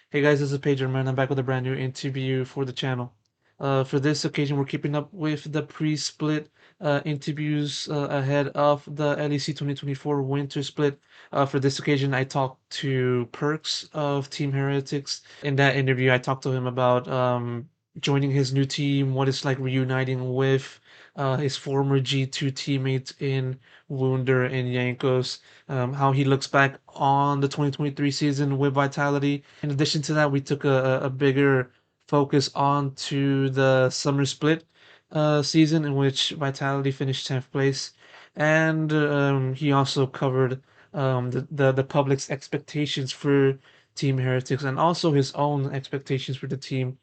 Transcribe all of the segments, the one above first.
Hey guys, this is Pedro, man. I'm back with a brand new interview for the channel. For this occasion, we're keeping up with the pre-split interviews ahead of the LEC 2024 Winter Split. For this occasion, I talked to Perkz of Team Heretics. In that interview, I talked to him about joining his new team, what it's like reuniting with his former G2 teammates in Wunder and Jankos, how he looks back on the 2023 season with Vitality. In addition to that, we took a bigger focus on to the summer split season in which Vitality finished 10th place. And he also covered the public's expectations for Team Heretics and also his own expectations for the team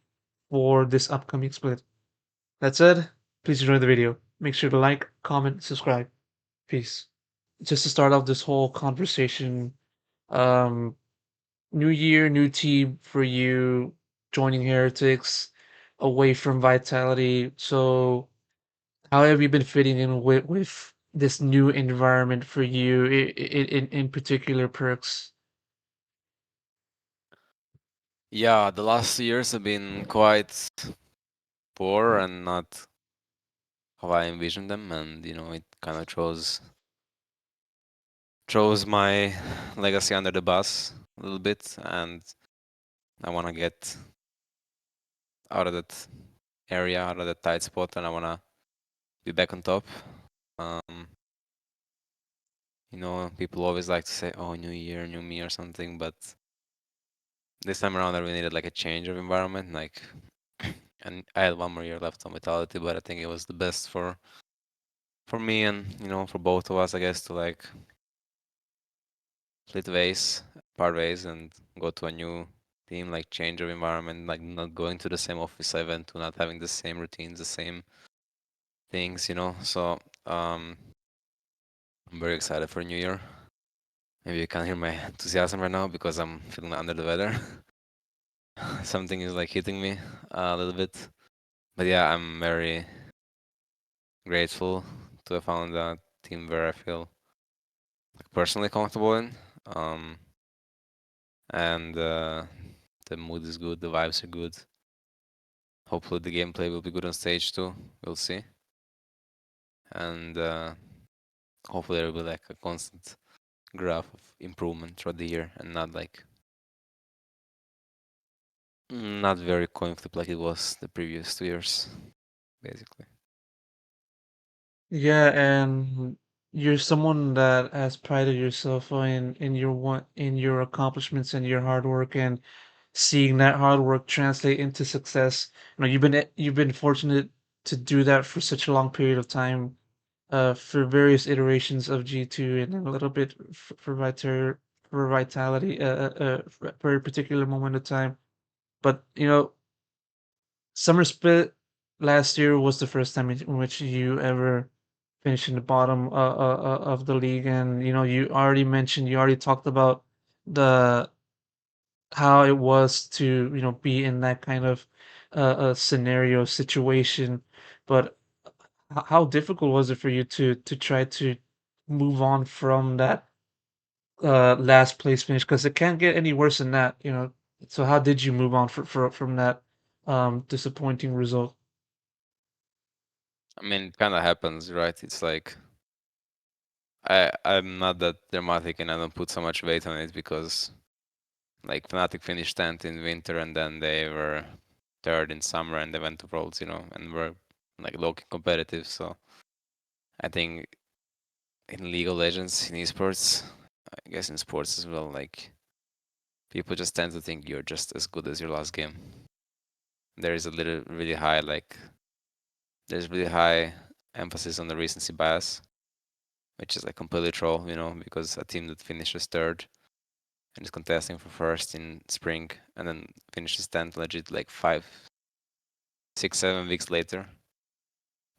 for this upcoming split. That said, please enjoy the video. Make sure to like, comment, subscribe. Peace. Just to start off this whole conversation, um, new year, new team for you, joining Heretics, away from Vitality. So, how have you been fitting in with this new environment for you, in particular, Perks? Yeah, the last years have been quite poor and not how I envisioned them, and it kind of throws my legacy under the bus a little bit, and I want to get out of that area, out of that tight spot, and I want to be back on top. Um, people always like to say, "Oh, new year, new me" or something, but this time around, I really needed like a change of environment, like. And I had one more year left on Vitality, but I think it was the best for me and for both of us, I guess, to like split ways, part ways, and go to a new team, like change of environment, like not going to the same office I went to, not having the same routines, the same things. So I'm very excited for New Year. Maybe you can hear my enthusiasm right now because I'm feeling under the weather. Something is like hitting me a little bit. But yeah, I'm very grateful to have found a team where I feel like personally comfortable in. Um, and the mood is good, the vibes are good. Hopefully, the gameplay will be good on stage too. We'll see, and hopefully, there will be like a constant graph of improvement throughout the year, and not like not very coin flip like it was the previous 2 years, basically. Yeah, and you're someone that has prided yourself in your in your accomplishments and your hard work, and seeing that hard work translate into success. You've been fortunate to do that for such a long period of time, for various iterations of G2 and then a little bit for Vitality, for a particular moment of time. But Summer Split last year was the first time in which you ever finished in the bottom of the league, and you already talked about the how it was to be in that kind of scenario situation, but how difficult was it for you to try to move on from that last place finish? Because it can't get any worse than that. So how did you move on from that disappointing result? I mean, it kind of happens, right? It's like I'm not that dramatic, and I don't put so much weight on it because like Fnatic finished 10th in winter, and then they were third in summer, and they went to Worlds, and were like low competitive. So I think in League of Legends, in esports, I guess in sports as well, like people just tend to think you're just as good as your last game. There is a little really high there's really high emphasis on the recency bias, which is like completely troll, because a team that finishes third and is contesting for first in spring and then finishes 10th legit like 5, 6, 7 weeks later.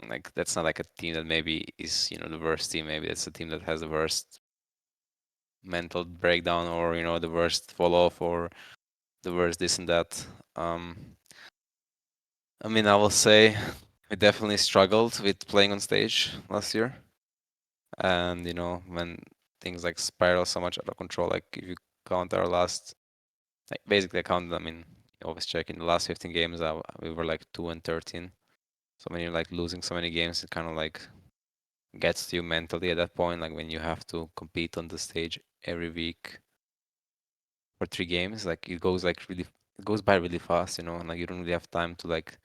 Like that's not like a team that maybe is the worst team. Maybe it's a team that has the worst mental breakdown, or the worst fall off, or the worst this and that. I mean, I will say we definitely struggled with playing on stage last year, and when things like spiral so much out of control, like if you count our last like basically I counted. I mean, always check in the last 15 games. We were like 2-13. So when you're like losing so many games, it kind of like gets to you mentally at that point. Like when you have to compete on the stage every week for 3 games, like it goes like really, it goes by really fast, and like you don't really have time to like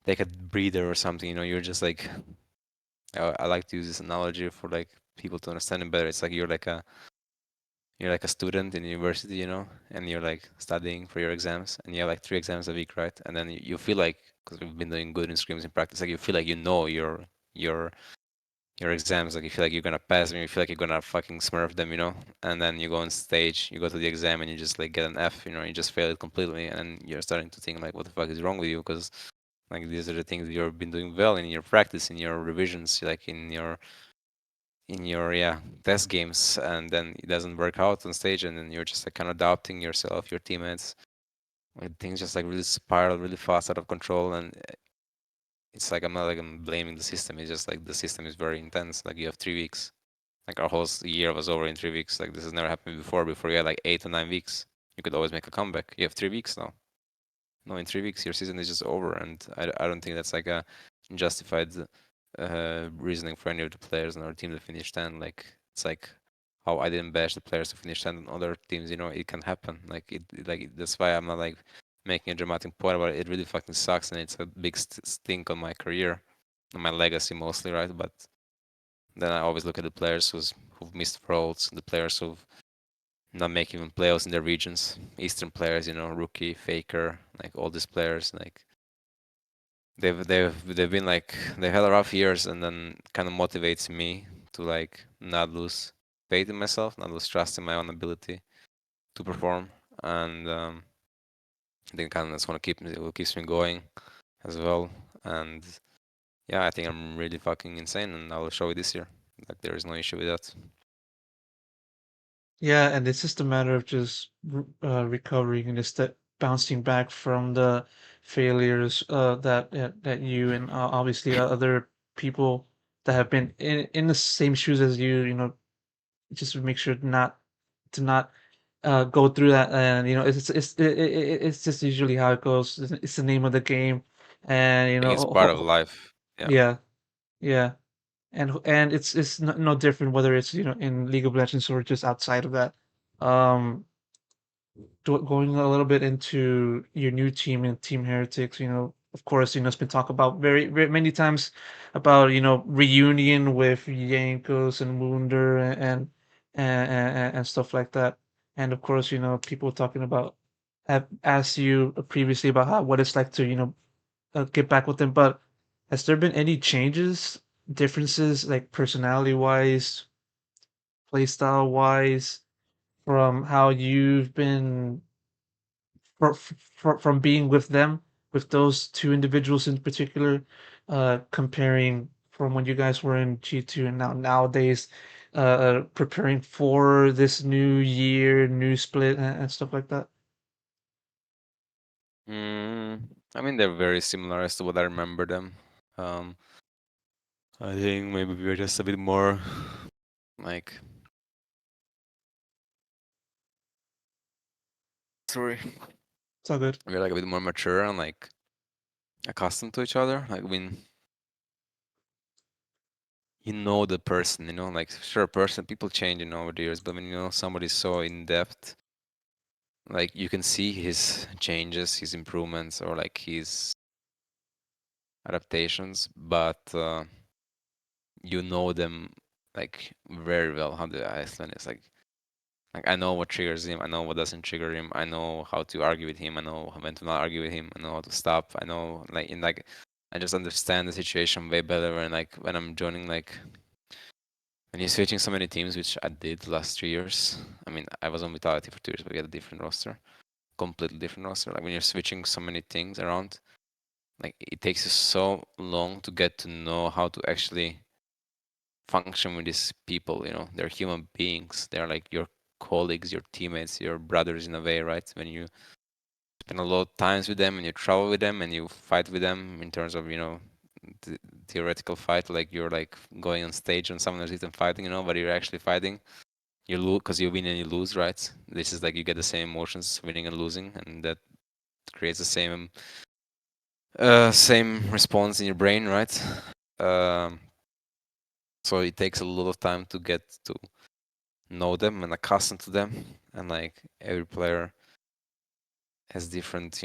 take a breather or something. You're just like, I like to use this analogy for like people to understand it better. It's like you're like a student in university, and you're like studying for your exams, and you have like 3 exams a week, right? And then you feel like, because we've been doing good in scrims in practice, like you feel like your your exams, like you feel like you're gonna pass them, you feel like you're gonna fucking smurf them, and then you go on stage, you go to the exam, and you just like get an F, you just fail it completely, and then you're starting to think like, what the fuck is wrong with you? Because like these are the things you've been doing well in your practice, in your revisions, like in your test games, and then it doesn't work out on stage, and then you're just like kind of doubting yourself, your teammates. Like things just like really spiral really fast out of control, and it's like I'm blaming the system. It's just like the system is very intense. Like you have 3 weeks. Like our whole year was over in 3 weeks. Like this has never happened before. Before you had like 8 or 9 weeks, you could always make a comeback. You have 3 weeks now. No, in 3 weeks your season is just over, and I don't think that's like a justified reasoning for any of the players on our team to finish 10. Like it's like how I didn't bash the players to finish 10 on other teams. It can happen. Like that's why I'm not like making a dramatic point about it. It really fucking sucks, and it's a big stink on my career, on my legacy mostly, right? But then I always look at the players who've missed worlds, the players who've not making even playoffs in their regions. Eastern players, Rookie, Faker, like all these players, like they've been like they've had rough years, and then kind of motivates me to like not lose faith in myself, not lose trust in my own ability to perform, and I think kind of that's what keeps me going as well. And yeah, I think I'm really fucking insane, and I will show it this year. Like there is no issue with that. Yeah, and it's just a matter of just recovering and just that bouncing back from the failures that you and obviously other people that have been in the same shoes as you, just to make sure to not go through that. And it's just usually how it goes. It's the name of the game, and I think it's part of life. Yeah. yeah, yeah. And it's no different whether it's in League of Legends or just outside of that. Um, going a little bit into your new team and Team Heretics, of course, it's been talked about very, very many times about reunion with Jankos and Wunder and stuff like that. And of course, people talking about have asked you previously about what it's like to get back with them. But has there been any changes, differences like personality wise, playstyle wise, from how you've been from being with them, with those two individuals in particular, comparing from when you guys were in G2 and nowadays, preparing for this new year, new split, and stuff like that? I mean, they're very similar as to what I remember them. Um, I think maybe we're just a bit more like, sorry, It's all good. we're like a bit more mature and like accustomed to each other. Like when you know the person, like sure, person people change, over the years, but when you know somebody so in depth, like you can see his changes, his improvements, or like his adaptations, but you know them like very well. How the Iceland is like I know what triggers him. I know what doesn't trigger him. I know how to argue with him. I know when to not argue with him. I know how to stop. I know like I just understand the situation way better when like when I'm joining like when you're switching so many teams, which I did the last 3 years. I mean, I was on Vitality for 2 years, but we had a different roster, completely different roster. Like when you're switching so many things around, like it takes you so long to get to know how to actually function with these people. They're human beings. They're like your colleagues, your teammates, your brothers in a way, right? When you spend a lot of times with them and you travel with them and you fight with them in terms of the theoretical fight, like you're like going on stage and someone else isn't fighting, but you're actually fighting. you lose because you win and you lose, right? This is like you get the same emotions winning and losing, and that creates the same response in your brain, right? Um, so it takes a lot of time to get to know them and accustomed to them, and like every player has different,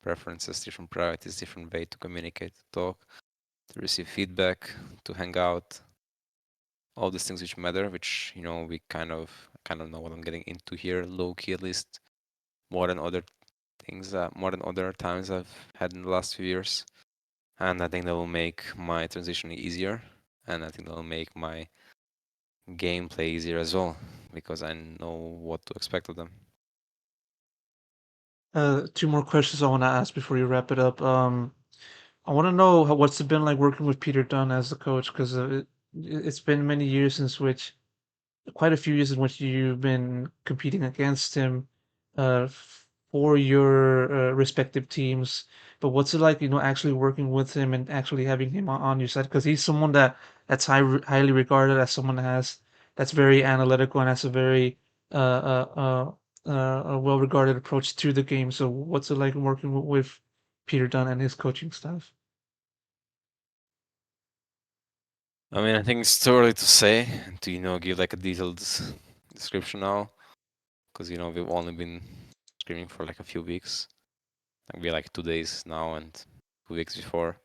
preferences, different priorities, different way to communicate, to talk, to receive feedback, to hang out, all these things which matter, which we kind of know what I'm getting into here, low key at least, more than other things, more than other times I've had in the last few years, and I think that will make my transition easier, and I think that will make my gameplay easier as well because I know what to expect of them. Two more questions I want to ask before you wrap it up. I want to know what's it been like working with Peter Dunn as the coach, because it's been many years since which quite a few years in which you've been competing against him for your respective teams. But what's it like, actually working with him and actually having him on your side? Because he's someone that's highly regarded as someone that's very analytical and has a very a well-regarded approach to the game. So what's it like working with Peter Dunn and his coaching staff? I mean, I think it's too early to say and to give like a detailed description now because we've only been streaming for like a few weeks. Like we're like 2 days now and 2 weeks before.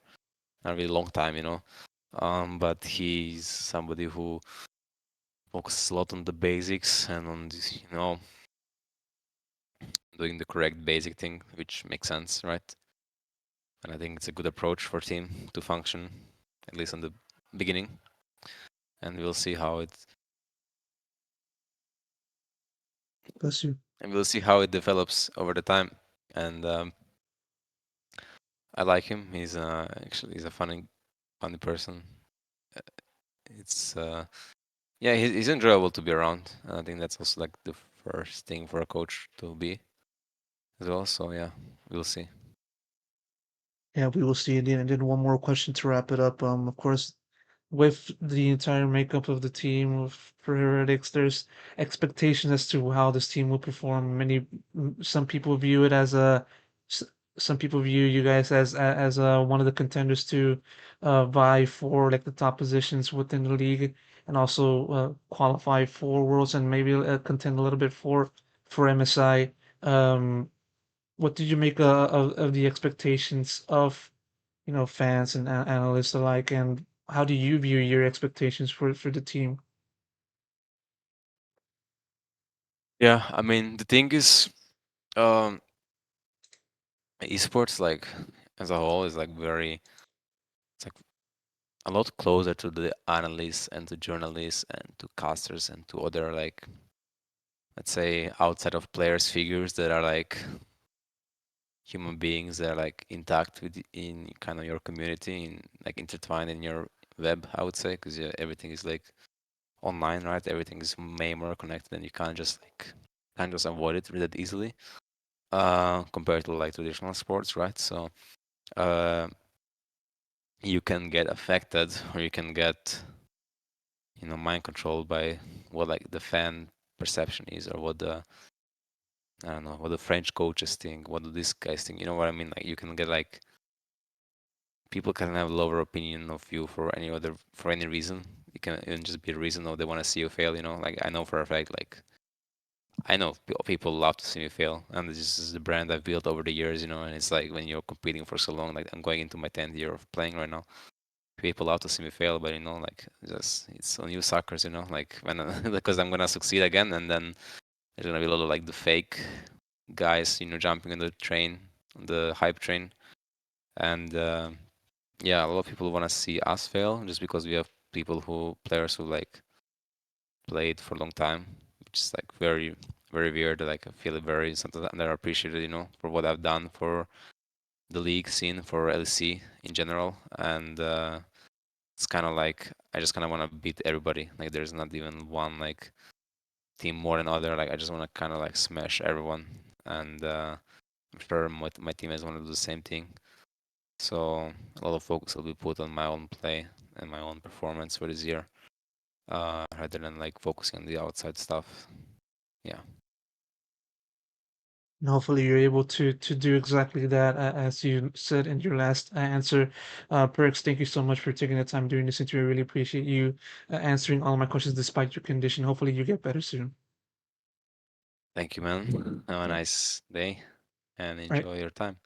Not really long time, but he's somebody who focuses a lot on the basics and on this, doing the correct basic thing, which makes sense, right? And I think it's a good approach for team to function, at least in the beginning. And we'll see how it Bless you. develops over the time. And I like him. He's a funny person. Uh, It's yeah, he's enjoyable to be around. And I think that's also like the first thing for a coach to be as well. So yeah, we'll see. Yeah, we will see. And then one more question to wrap it up. Of course, with the entire makeup of the team for Heretics, there's expectations as to how this team will perform. Some people view it as s- some people view you guys as one of the contenders to vie for like the top positions within the league, and also qualify for Worlds and maybe contend a little bit for MSI. What did you make of the expectations of fans and analysts alike, and how do you view your expectations for the team? Yeah, I mean the thing is, um, esports like as a whole is like it's like a lot closer to the analysts and to journalists and to casters and to other like let's say outside of players figures that are like human beings that are like intact in kind of your community in like intertwined in your web, I would say, because yeah, everything is like online, right? Everything is way more connected and you can't just avoid it that easily compared to like traditional sports, right? So uh you can get affected or you can get mind controlled by what like the fan perception is or what the I don't know what the French coaches think, what do these guys think, you know what I mean? Like you can get like people can have lower opinion of you for any reason. It can even just be a reason of they want to see you fail. Like I know for a fact, like I know people love to see me fail, and this is the brand I've built over the years. And it's like when you're competing for so long, like I'm going into my 10th year of playing right now. People love to see me fail, but like just it's on you suckers. Like when because I'm gonna succeed again, and then there's gonna be a lot of like the fake guys, jumping on the train, on the hype train, and yeah, a lot of people want to see us fail just because we have players who like played for a long time, which is like very, very weird. Like I feel very sometimes underappreciated, for what I've done for the league scene for LEC in general, and it's kind of like I just kind of want to beat everybody. Like there's not even one like team more than other. Like I just want to kind of like smash everyone, and I'm sure my teammates want to do the same thing. So a lot of focus will be put on my own play and my own performance for this year. rather than like focusing on the outside stuff. Yeah. And hopefully you're able to do exactly that, as you said in your last answer. Perks, thank you so much for taking the time doing this interview. I really appreciate you answering all my questions despite your condition. Hopefully you get better soon. Thank you, man. Have a All nice day and right. enjoy your time.